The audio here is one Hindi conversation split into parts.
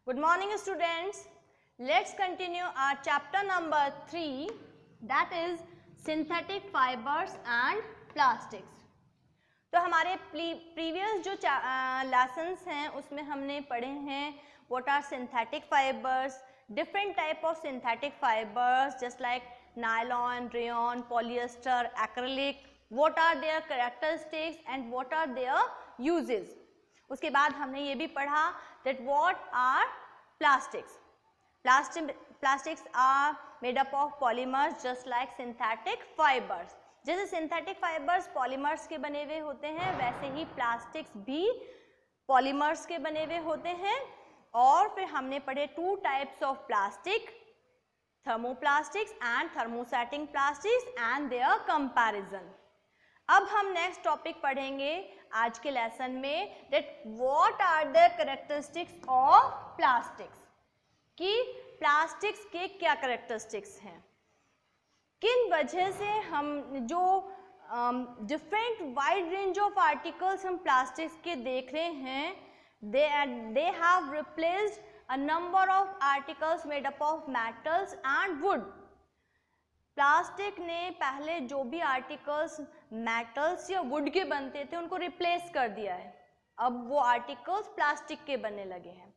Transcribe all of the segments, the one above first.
Good morning students. Let's continue our chapter number 3, that is synthetic fibers and plastics. तो हमारे प्रीवियस जो लेसन्स हैं उसमें हमने पढ़े हैं what are synthetic fibers, different type of synthetic fibers just like nylon, rayon, polyester, acrylic, what are their characteristics and what are their uses. उसके बाद हमने ये भी पढ़ा that what are plastics. Plastics are made up of polymers just like synthetic fibers. जैसे सिंथेटिक फाइबर्स पॉलीमर्स के बने हुए होते हैं वैसे ही प्लास्टिक्स भी पॉलीमर्स के बने हुए होते हैं. और फिर हमने पढ़े two types of plastic, thermoplastics and thermosetting plastics and their comparison. अब हम नेक्स्ट टॉपिक पढ़ेंगे आज के लेसन में that what are the characteristics of plastics, कि प्लास्टिक्स के क्या कैरेक्टरिस्टिक्स हैं, किन वजह से हम जो different wide range of articles हम प्लास्टिक्स के देख रहे हैं, they have replaced a number of articles made up of metals and wood. Plastic ने पहले जो भी आर्टिकल्स मेटल्स या वुड के बनते थे उनको रिप्लेस कर दिया है. अब वो आर्टिकल्स प्लास्टिक के बनने लगे हैं.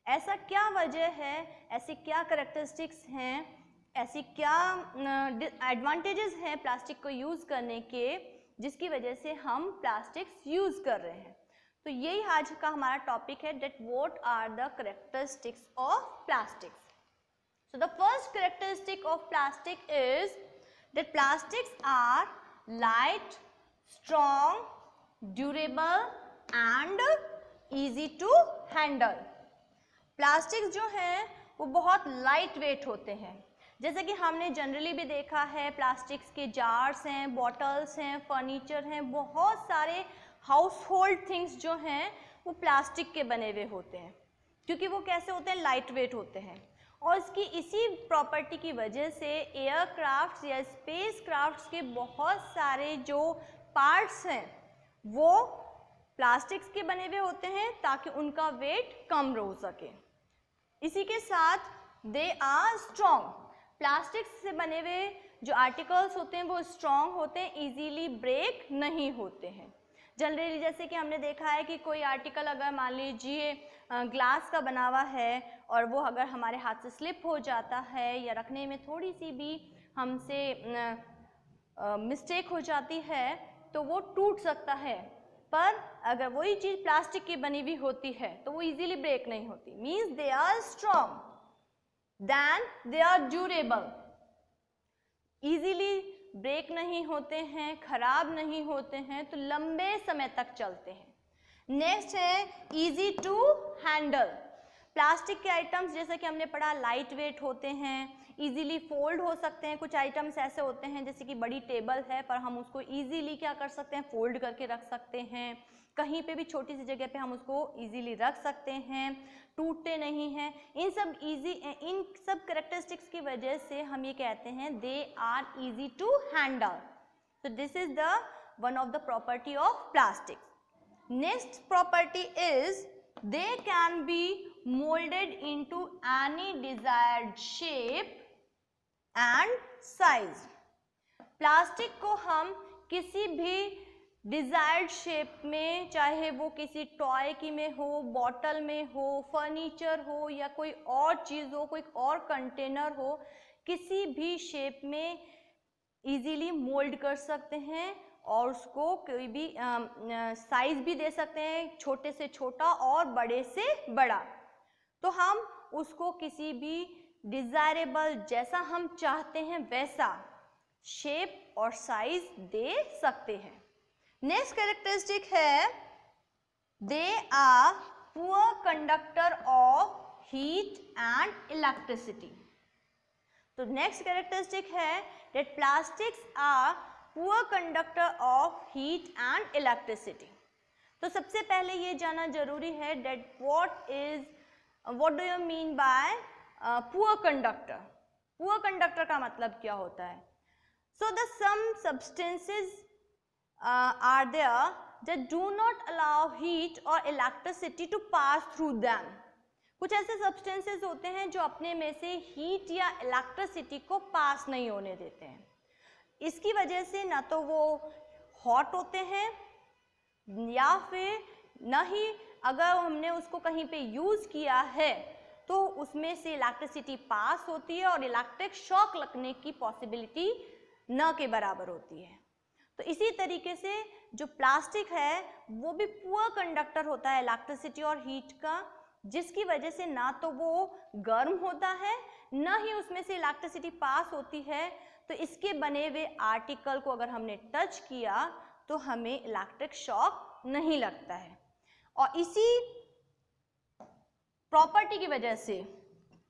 ऐसा क्या वजह है, ऐसी क्या कैरेक्टरिस्टिक्स हैं, ऐसी क्या एडवांटेजेस हैं प्लास्टिक को यूज़ करने के जिसकी वजह से हम प्लास्टिक्स यूज़ कर रहे हैं. तो यही आज का हमारा टॉपिक है that what are the characteristics of plastics. So the first characteristic of plastic is that plastics are light, strong, durable and easy to handle. Plastics जो हैं वो बहुत लाइट वेट होते हैं. जैसे कि हमने जनरली भी देखा है प्लास्टिक्स के जार्स हैं, बॉटल्स हैं, फर्नीचर हैं, बहुत सारे हाउस होल्ड थिंग्स जो हैं वो प्लास्टिक के बने हुए होते हैं क्योंकि वो कैसे होते हैं, लाइट वेट होते हैं. और इसकी इसी प्रॉपर्टी की वजह से एयरक्राफ्ट्स या स्पेस क्राफ्ट्स के बहुत सारे जो पार्ट्स हैं वो प्लास्टिक्स के बने हुए होते हैं ताकि उनका वेट कम रह सके. इसी के साथ दे आर स्ट्रॉन्ग. प्लास्टिक्स से बने हुए जो आर्टिकल्स होते हैं वो स्ट्रॉन्ग होते हैं, इजीली ब्रेक नहीं होते हैं. जनरली जैसे कि हमने देखा है कि कोई आर्टिकल अगर मान लीजिए ग्लास का बना हुआ है और वो अगर हमारे हाथ से स्लिप हो जाता है या रखने में थोड़ी सी भी हमसे मिस्टेक हो जाती है तो वो टूट सकता है. पर अगर वही चीज़ प्लास्टिक की बनी हुई होती है तो वो इजीली ब्रेक नहीं होती. Means they are strong, then they are durable, easily break नहीं होते हैं, खराब नहीं होते हैं, तो लंबे समय तक चलते हैं. नेक्स्ट है इजी टू हैंडल. प्लास्टिक के आइटम्स जैसे कि हमने पढ़ा लाइट वेट होते हैं, इजीली फोल्ड हो सकते हैं. कुछ आइटम्स ऐसे होते हैं जैसे कि बड़ी टेबल है पर हम उसको इजीली क्या कर सकते हैं, फोल्ड करके रख सकते हैं. कहीं पे भी छोटी सी जगह पे हम उसको इजीली रख सकते हैं, टूटते नहीं हैं. इन सब कैरेक्टरिस्टिक्स की वजह से हम ये कहते हैं they are easy to handle. So this is the one of the property of plastic. Next property is they can be moulded into any desired shape and size. Plastic को हम किसी भी डिजायर्ड शेप में, चाहे वो किसी टॉय की में हो, बॉटल में हो, फर्नीचर हो या कोई और चीज़ हो, कोई और कंटेनर हो, किसी भी शेप में इजीली मोल्ड कर सकते हैं और उसको कोई भी साइज भी दे सकते हैं, छोटे से छोटा और बड़े से बड़ा. तो हम उसको किसी भी डिजायरेबल जैसा हम चाहते हैं वैसा शेप और साइज दे सकते हैं. नेक्स्ट कैरेक्टरिस्टिक है they are poor conductor of heat and electricity. तो नेक्स्ट कैरेक्टरिस्टिक है that plastics are poor conductor of heat and electricity. तो सबसे पहले ये जानना जरूरी है that what do you mean by poor conductor. Poor conductor का मतलब क्या होता है? So the some substances are there that do not allow heat or electricity to pass through them. कुछ ऐसे सब्सटेंसेस होते हैं जो अपने में से हीट या इलेक्ट्रिसिटी को पास नहीं होने देते हैं। इसकी वजह से ना तो वो हॉट होते हैं या फिर न ही अगर हमने उसको कहीं पे यूज़ किया है तो उसमें से इलेक्ट्रिसिटी पास होती है और इलेक्ट्रिक शॉक लगने की पॉसिबिलिटी न के बराबर होती है। तो इसी तरीके से जो प्लास्टिक है वो भी पुअर कंडक्टर होता है इलेक्ट्रिसिटी और हीट का, जिसकी वजह से ना तो वो गर्म होता है न ही उसमें से इलेक्ट्रिसिटी पास होती है। तो इसके बने हुए आर्टिकल को अगर हमने टच किया तो हमें इलेक्ट्रिक शॉक नहीं लगता है। और इसी प्रॉपर्टी की वजह से,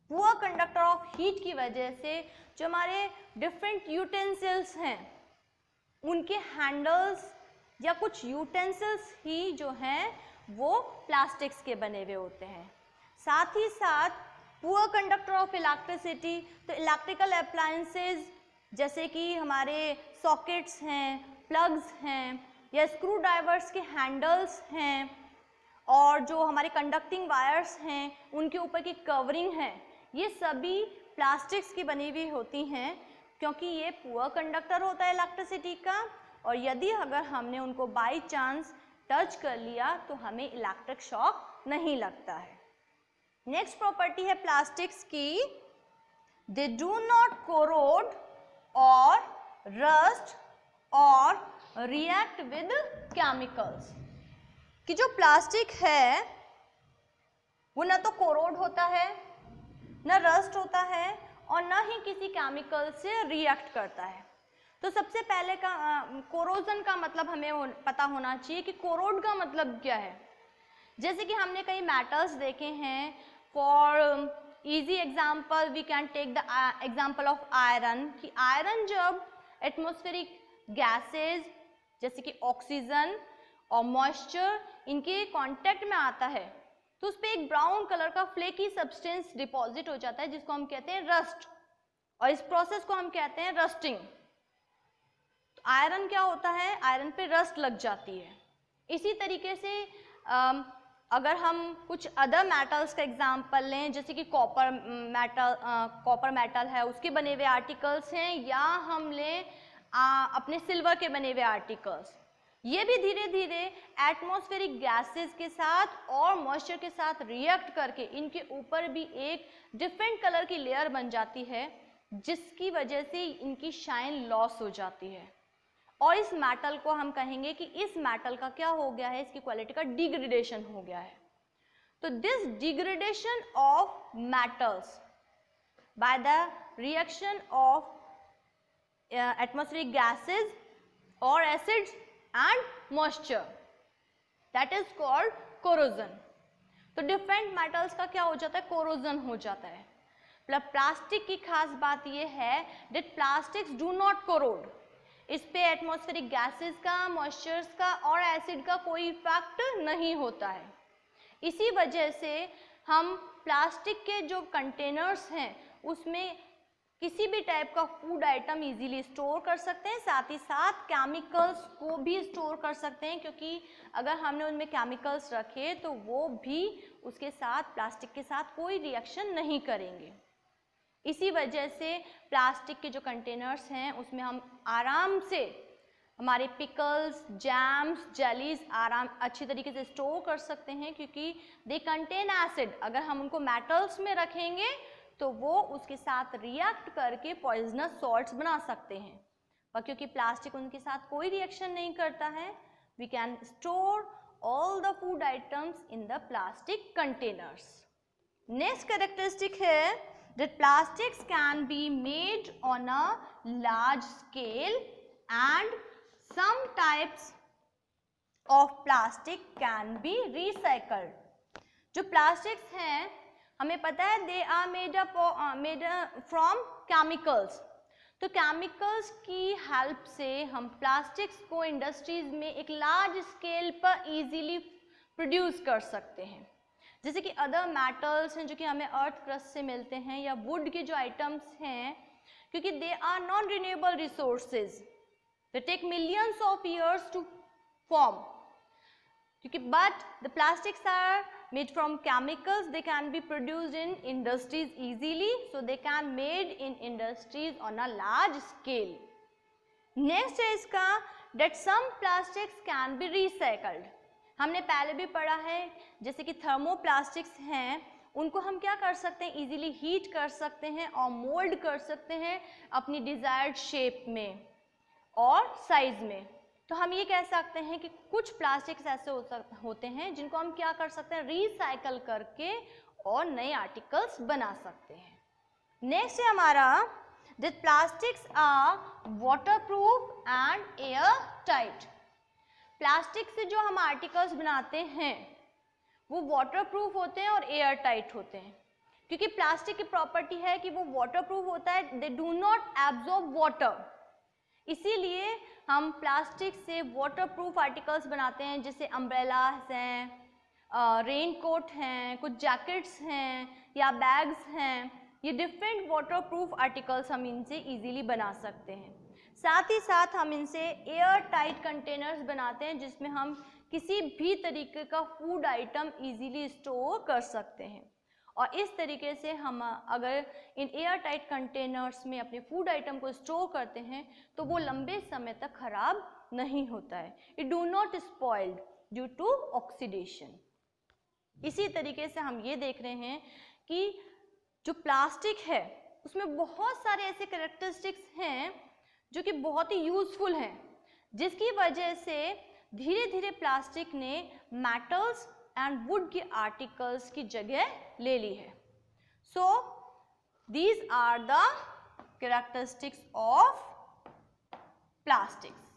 पुअर कंडक्टर ऑफ हीट की वजह से जो हमारे डिफरेंट यूटेंसिल्स हैं उनके हैंडल्स या कुछ यूटेंसिल्स ही जो हैं वो प्लास्टिक्स के बने हुए होते हैं। साथ ही साथ पुअर कंडक्टर ऑफ इलेक्ट्रिसिटी, तो इलेक्ट्रिकल अप्लायंसेस जैसे कि हमारे सॉकेट्स हैं, प्लग्स हैं या स्क्रू ड्राइवर्स के हैंडल्स हैं और जो हमारे कंडक्टिंग वायर्स हैं उनके ऊपर की कवरिंग है, ये सभी प्लास्टिक्स की बनी हुई होती हैं क्योंकि ये पुअर कंडक्टर होता है इलेक्ट्रिसिटी का। और यदि अगर हमने उनको बाय चांस टच कर लिया तो हमें इलेक्ट्रिक शॉक नहीं लगता है। नेक्स्ट प्रॉपर्टी है प्लास्टिक्स की, दे डू नॉट कोरोड और रस्ट और रिएक्ट विद केमिकल्स। कि जो प्लास्टिक है वो ना तो कोरोड होता है, ना रस्ट होता है और ना ही किसी केमिकल से रिएक्ट करता है। तो सबसे पहले का कोरोजन का मतलब हमें पता होना चाहिए कि कोरोड का मतलब क्या है। जैसे कि हमने कई मैटल्स देखे हैं, for easy example we can take the example of iron, कि आयरन जब एटमॉस्फेरिक गैसेस जैसे कि ऑक्सीजन और मॉइस्चर इनके कांटेक्ट में आता है तो उस पर एक ब्राउन कलर का फ्लेकी सब्सटेंस डिपॉजिट हो जाता है जिसको हम कहते हैं रस्ट, और इस प्रोसेस को हम कहते हैं रस्टिंग। तो आयरन क्या होता है, आयरन पे रस्ट लग जाती है। इसी तरीके से अगर हम कुछ अदर मेटल्स का एग्जांपल लें जैसे कि कॉपर मेटल है उसके बने हुए आर्टिकल्स हैं, या हम लें अपने सिल्वर के बने हुए आर्टिकल्स, ये भी धीरे धीरे एटमॉस्फेरिक गैसेस के साथ और मॉइस्चर के साथ रिएक्ट करके इनके ऊपर भी एक डिफरेंट कलर की लेयर बन जाती है जिसकी वजह से इनकी शाइन लॉस हो जाती है। और इस मेटल को हम कहेंगे कि इस मेटल का क्या हो गया है, इसकी क्वालिटी का डिग्रेडेशन हो गया है। तो this degradation of metals by the reaction of atmospheric gases और acids and moisture, that is called corrosion। तो डिफरेंट मेटल्स का क्या हो जाता है, कोरोजन हो जाता है। मतलब प्लास्टिक की खास बात यह है that plastics do not corrode, इस पे एटमॉस्फेरिक गैसेस का, मॉइस्चर्स का और एसिड का कोई इफेक्ट नहीं होता है। इसी वजह से हम प्लास्टिक के जो कंटेनर्स हैं उसमें किसी भी टाइप का फूड आइटम इजीली स्टोर कर सकते हैं, साथ ही साथ केमिकल्स को भी स्टोर कर सकते हैं, क्योंकि अगर हमने उनमें केमिकल्स रखे तो वो भी उसके साथ, प्लास्टिक के साथ कोई रिएक्शन नहीं करेंगे। इसी वजह से प्लास्टिक के जो कंटेनर्स हैं उसमें हम आराम से हमारे पिकल्स, जैम्स, जेलीज अच्छी तरीके से स्टोर कर सकते हैं, क्योंकि दे कंटेन एसिड। अगर हम उनको मेटल्स में रखेंगे तो वो उसके साथ रिएक्ट करके पॉइजनस सॉल्ट्स बना सकते हैं, और क्योंकि प्लास्टिक उनके साथ कोई रिएक्शन नहीं करता है, we can store all the food items in the plastic containers. Next characteristic है that plastics can be made on a large scale and some types of plastic can be recycled। जो प्लास्टिक्स हैं हमें पता है they are made from chemicals. तो केमिकल्स की हेल्प से हम प्लास्टिक्स को इंडस्ट्रीज में एक लार्ज स्केल पर इजीली प्रोड्यूस कर सकते हैं। जैसे कि अदर मेटल्स हैं जो कि हमें अर्थ क्रस्ट से मिलते हैं, या वुड के जो आइटम्स हैं, क्योंकि they are non renewable resources, they take millions of years to form, क्योंकि but the plastics are made from chemicals, they can be produced in industries easily, so they can made in industries on a large scale. Next है इसका that some plastics can be recycled. हमने पहले भी पढ़ा है जैसे कि थर्मोप्लास्टिक्स हैं, उनको हम क्या कर सकते हैं, इजीली हीट कर सकते हैं और मोल्ड कर सकते हैं अपनी डिजायर्ड शेप में और साइज में। तो हम ये कह सकते हैं कि कुछ प्लास्टिक्स ऐसे होते हैं जिनको हम क्या कर सकते हैं, रिसाइकल करके और नए आर्टिकल्स बना सकते हैं। नेक्स्ट है हमारा that plastics are waterproof and airtight. Plastic से जो हम आर्टिकल्स बनाते हैं वो वाटरप्रूफ होते हैं और एयर टाइट होते हैं, क्योंकि प्लास्टिक की प्रॉपर्टी है कि वो वाटरप्रूफ होता है, they do not absorb water. इसीलिए हम प्लास्टिक से वाटरप्रूफ आर्टिकल्स बनाते हैं, जैसे अम्ब्रेलास हैं, रेनकोट हैं, कुछ जैकेट्स हैं या बैग्स हैं। ये डिफरेंट वाटरप्रूफ आर्टिकल्स हम इनसे इजीली बना सकते हैं। साथ ही साथ हम इनसे एयर टाइट कंटेनर्स बनाते हैं जिसमें हम किसी भी तरीके का फूड आइटम इजीली स्टोर कर सकते हैं। और इस तरीके से हम अगर इन एयर टाइट कंटेनर्स में अपने फूड आइटम को स्टोर करते हैं तो वो लंबे समय तक खराब नहीं होता है। It do not spoiled due to oxidation. इसी तरीके से हम ये देख रहे हैं कि जो प्लास्टिक है उसमें बहुत सारे ऐसे कैरेक्टरिस्टिक्स हैं जो कि बहुत ही यूजफुल हैं, जिसकी वजह से धीरे धीरे प्लास्टिक ने मेटल्स एंड वुड के आर्टिकल्स की जगह ले ली है। So these are the characteristics of plastics.